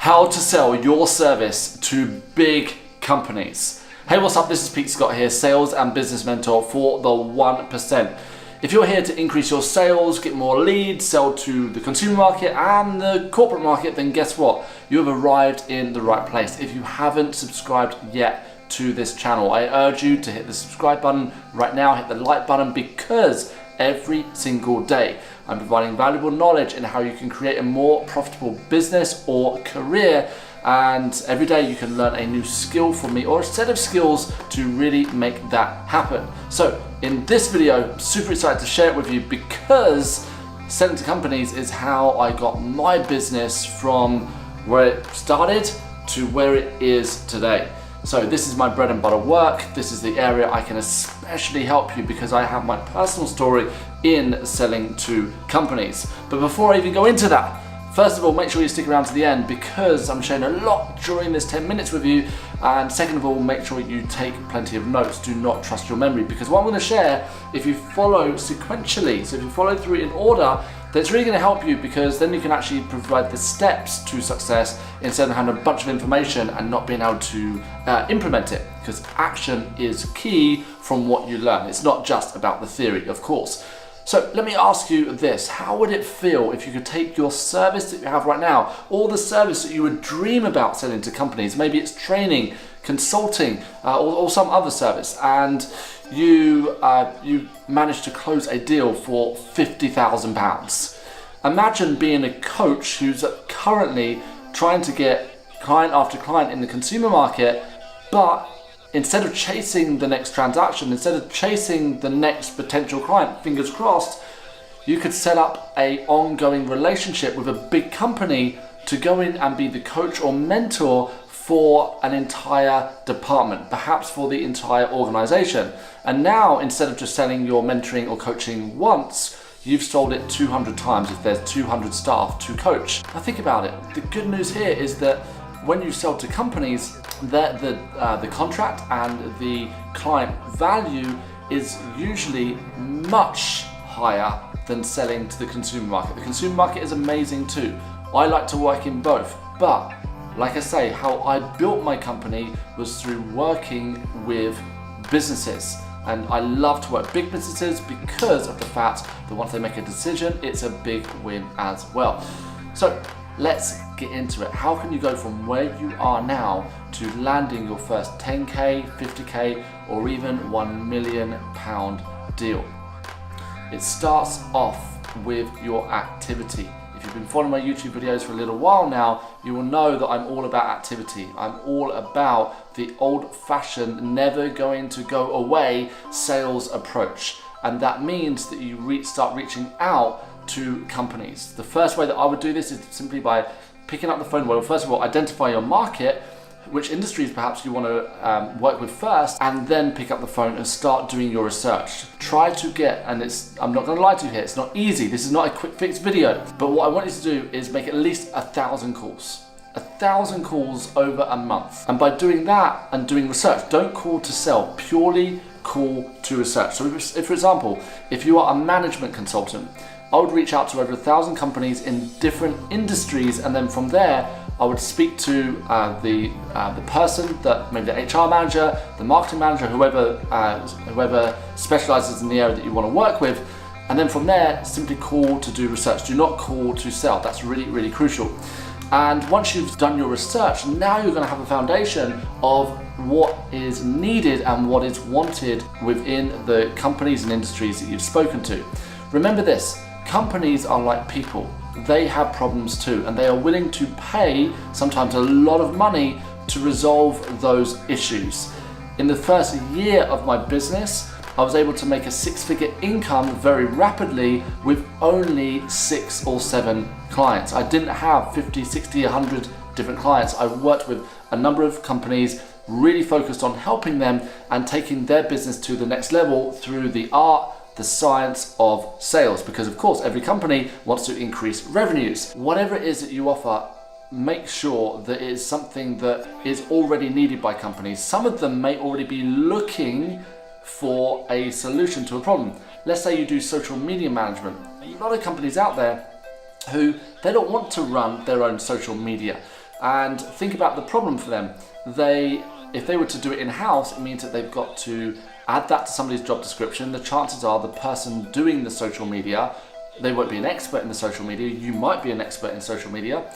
how to sell your service to big companies. Hey, what's up? This is Pete Scott here, sales and business mentor for the 1%. If you're here to increase your sales, get more leads, sell to the consumer market and the corporate market, then guess what? You have arrived in the right place. If you haven't subscribed yet to this channel, I urge you to hit the subscribe button right now, hit the like button, because every single day I'm providing valuable knowledge in how you can create a more profitable business or career. And every day you can learn a new skill from me or a set of skills to really make that happen. So in this video, I'm super excited to share it with you because selling to companies is how I got my business from where it started to where it is today. So this is my bread and butter work. This is the area I can especially help you because I have my personal story in selling to companies. But before I even go into that, first of all, make sure you stick around to the end because I'm sharing a lot during this 10 minutes with you. And second of all, make sure you take plenty of notes. Do not trust your memory, because what I'm going to share, if you follow sequentially, so if you follow through in order, that's really going to help you, because then you can actually provide the steps to success instead of having a bunch of information and not being able to implement it, because action is key from what you learn. It's not just about the theory, of course. So let me ask you this: how would it feel if you could take your service that you have right now, or the service that you would dream about selling to companies, maybe it's training, consulting, or some other service, and you managed to close a deal for £50,000. Imagine being a coach who's currently trying to get client after client in the consumer market, but instead of chasing the next transaction, instead of chasing the next potential client, fingers crossed, you could set up an ongoing relationship with a big company to go in and be the coach or mentor for an entire department, perhaps for the entire organization. And now, instead of just selling your mentoring or coaching once, you've sold it 200 times if there's 200 staff to coach. Now think about it. The good news here is that when you sell to companies, the contract and the client value is usually much higher than selling to the consumer market. The consumer market is amazing too. I like to work in both, but like I say, how I built my company was through working with businesses. And I love to work with big businesses because of the fact that once they make a decision, it's a big win as well. So let's get into it. How can you go from where you are now to landing your first 10K, 50K, or even £1 million deal? It starts off with your activity. If you've been following my YouTube videos for a little while now, you will know that I'm all about activity. I'm all about the old-fashioned, never going to go away sales approach. And that means that you start reaching out to companies. The first way that I would do this is simply by picking up the phone. Well, first of all, identify your market, which industries perhaps you want to work with first, and then pick up the phone and start doing your research. Try to get, and I'm not going to lie to you here, it's not easy. This is not a quick fix video, but what I want you to do is make at least 1,000 calls. 1,000 calls over a month. And by doing that and doing research, don't call to sell, purely call to research. So if, for example, if you are a management consultant, I would reach out to over 1,000 companies in different industries, and then from there, I would speak to the person, maybe the HR manager, the marketing manager, whoever specializes in the area that you want to work with, and then from there, simply call to do research. Do not call to sell. That's really, really crucial. And once you've done your research, now you're going to have a foundation of what is needed and what is wanted within the companies and industries that you've spoken to. Remember this: companies are like people. They have problems too, and they are willing to pay sometimes a lot of money to resolve those issues. In the first year of my business, I was able to make a 6-figure income very rapidly with only 6 or 7 clients. I didn't have 50, 60, 100 different clients. I worked with a number of companies, really focused on helping them and taking their business to the next level through the art, the science of sales, because of course every company wants to increase revenues. Whatever it is that you offer, make sure that it is something that is already needed by companies. Some of them may already be looking for a solution to a problem. Let's say you do social media management. A lot of companies out there who they don't want to run their own social media. And think about the problem for them. If they were to do it in-house, it means that they've got to add that to somebody's job description. The chances are the person doing the social media, they won't be an expert in the social media. You might be an expert in social media.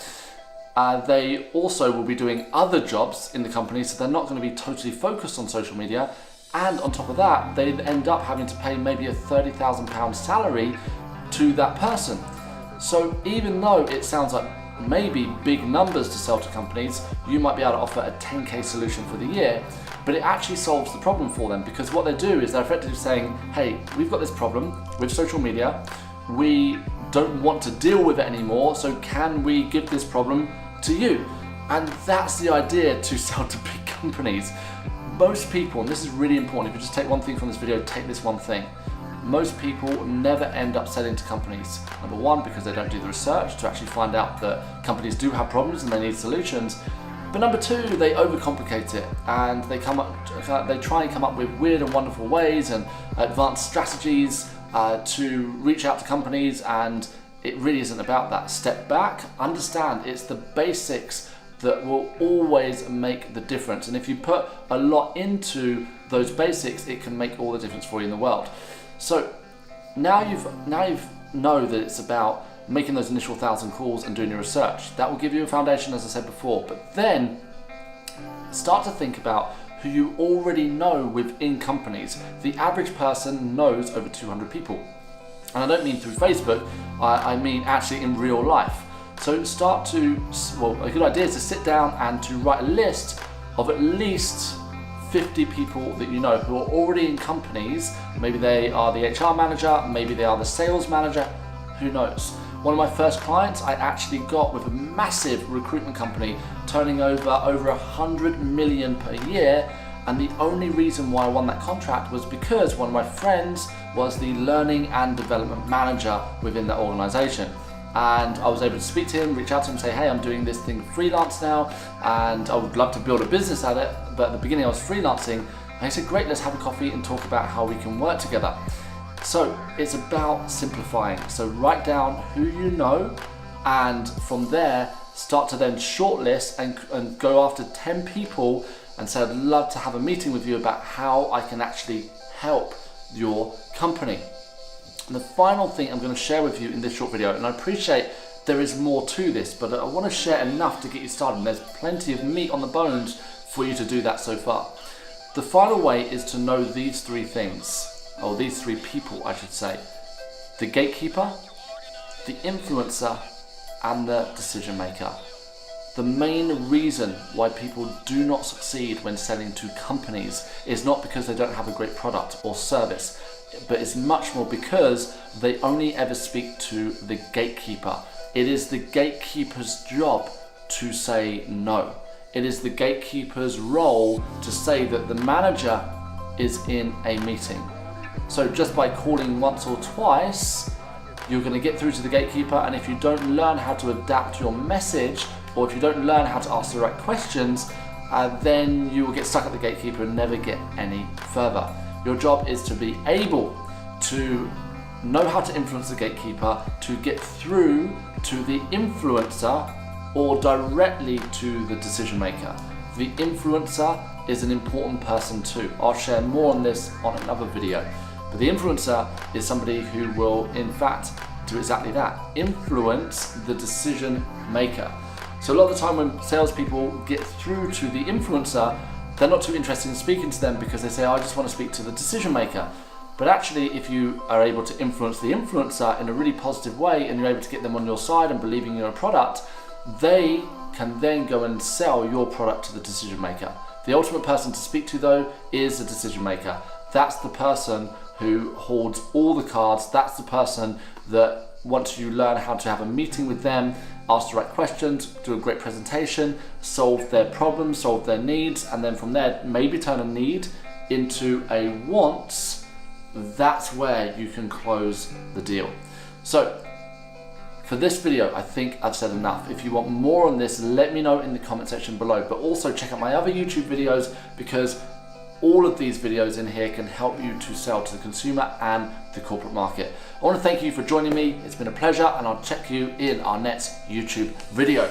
They also will be doing other jobs in the company, so they're not going to be totally focused on social media. And on top of that, they end up having to pay maybe a £30,000 salary to that person. So even though it sounds like maybe big numbers to sell to companies, you might be able to offer a 10K solution for the year, but it actually solves the problem for them, because what they do is they're effectively saying, hey, we've got this problem with social media, we don't want to deal with it anymore, so can we give this problem to you? And that's the idea to sell to big companies. Most people, and this is really important, if you just take one thing from this video, take this one thing. Most people never end up selling to companies. Number one, because they don't do the research to actually find out that companies do have problems and they need solutions. But number two, they overcomplicate it, and they try and come up with weird and wonderful ways and advanced strategies to reach out to companies, and it really isn't about that. Step back, understand it's the basics that will always make the difference. And if you put a lot into those basics, it can make all the difference for you in the world. So now you know that it's about making those initial 1,000 calls and doing your research. That will give you a foundation, as I said before. But then start to think about who you already know within companies. The average person knows over 200 people. And I don't mean through Facebook, I mean actually in real life. So a good idea is to sit down and to write a list of at least 50 people that you know who are already in companies. Maybe they are the HR manager, maybe they are the sales manager, who knows. One of my first clients I actually got with a massive recruitment company turning over 100 million per year, and the only reason why I won that contract was because one of my friends was the learning and development manager within that organization. And I was able to speak to him, reach out to him, say, hey, I'm doing this thing freelance now, and I would love to build a business at it, but at the beginning I was freelancing. And he said, great, let's have a coffee and talk about how we can work together. So it's about simplifying. So write down who you know, and from there, start to then shortlist and go after 10 people and say, I'd love to have a meeting with you about how I can actually help your company. And the final thing I'm going to share with you in this short video, and I appreciate there is more to this, but I want to share enough to get you started. And there's plenty of meat on the bones for you to do that so far. The final way is to know these three things, or these three people, I should say. The gatekeeper, the influencer, and the decision maker. The main reason why people do not succeed when selling to companies is not because they don't have a great product or service, but it's much more because they only ever speak to the gatekeeper. It is the gatekeeper's job to say no. It is the gatekeeper's role to say that the manager is in a meeting. So just by calling once or twice, you're going to get through to the gatekeeper, and if you don't learn how to adapt your message, or if you don't learn how to ask the right questions, then you will get stuck at the gatekeeper and never get any further. Your job is to be able to know how to influence the gatekeeper, to get through to the influencer, or directly to the decision maker. The influencer is an important person too. I'll share more on this on another video. But the influencer is somebody who will, in fact, do exactly that, influence the decision maker. So a lot of the time when salespeople get through to the influencer, they're not too interested in speaking to them because they say, I just want to speak to the decision maker. But actually, if you are able to influence the influencer in a really positive way, and you're able to get them on your side and believing in your product, they can then go and sell your product to the decision maker. The ultimate person to speak to, though, is the decision maker. That's the person who holds all the cards. That's the person that once you learn how to have a meeting with them, ask the right questions, do a great presentation, solve their problems, solve their needs, and then from there, maybe turn a need into a want, that's where you can close the deal. So for this video, I think I've said enough. If you want more on this, let me know in the comment section below, but also check out my other YouTube videos, because all of these videos in here can help you to sell to the consumer and the corporate market. I want to thank you for joining me. It's been a pleasure, and I'll check you in our next YouTube video.